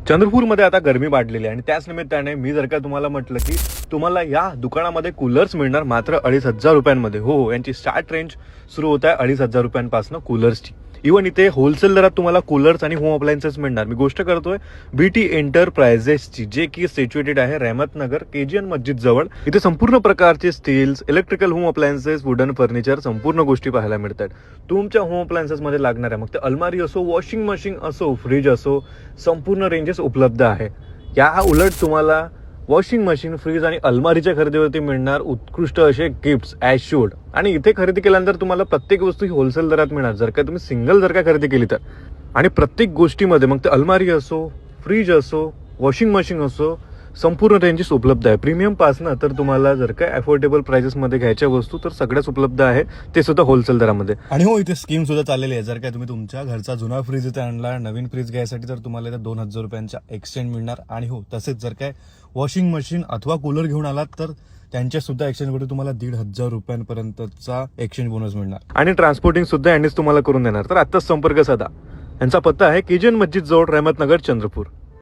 चंद्रपूरमध्ये आता गरमी वाढलेली आहे आणि त्याच निमित्ताने मी जर का तुम्हाला म्हटलं की तुम्हाला या दुकानामध्ये कूलर्स मिळणार मात्र 2,500 रुपयांमध्ये. हो, यांची स्टार्ट रेंज सुरू होत आहे 2,500 रुपयांपासून कूलर्सची. इव्हन इथे होलसेल दरात तुम्हाला कूलर्स आणि होम अप्लायन्सेस मिळणार. मी गोष्ट करतोय बीटी एंटरप्राइजेसची, जे की सिच्युएटेड आहे रहमतनगर केजीएन मस्जिद जवळ. इथे संपूर्ण प्रकारचे steels, electrical home appliances, wooden furniture, संपूर्ण गोष्टी पाहायला मिळतात. तुमच्या होम अप्लायन्सेस मध्ये लागणाऱ्या मग ते अलमारी असो, वॉशिंग मशीन असो, फ्रीज असो, संपूर्ण रेंजेस उपलब्ध आहे. या उलट तुम्हाला वॉशिंग मशीन, फ्रीज आणि अलमारीच्या खरेदीवरती मिळणार उत्कृष्ट असे गिफ्ट्स ॲज शूड. आणि इथे खरेदी केल्यानंतर तुम्हाला प्रत्येक वस्तू ही होलसेल दरात मिळणार जर का तुम्ही सिंगल जर का खरेदी केली तर. आणि प्रत्येक गोष्टीमध्ये मग ते अलमारी असो, फ्रीज असो, वॉशिंग मशीन असो, संपूर्ण रेंजेस उपलब्ध आहे. प्रीमियम पासनं तर तुम्हाला जर का अफोर्डेबल प्राइसेसमध्ये घ्यायच्या वस्तू तर सगळ्याच उपलब्ध आहे, ते सुद्धा होलसेल दरामध्ये. आणि हो, इथे स्कीम सुद्धा चाललेली आहे. जर काय तुम्ही तुमच्या घरचा जुना फ्रीज इथे आणला, नवीन फ्रीज घ्यायसाठी तर तुम्हाला इथे 2,000 रुपयांचा एक्सचेंज मिळणार. आणि हो, तसेच जर काय वॉशिंग मशीन अथवा कूलर घेऊन आलात तर त्यांच्या सुद्धा एक्सचेंजमध्ये तुम्हाला 1,500 रुपयांपर्यंतचा एक्सचेंज बोनस मिळणार. आणि ट्रान्सपोर्टिंग सुद्धा यांनीच तुम्हाला करून देणार. तर आत्ताच संपर्क साधा. यांचा पत्ता आहे केजीएन मस्जिद जवळ, रहमतनगर, चंद्रपूर.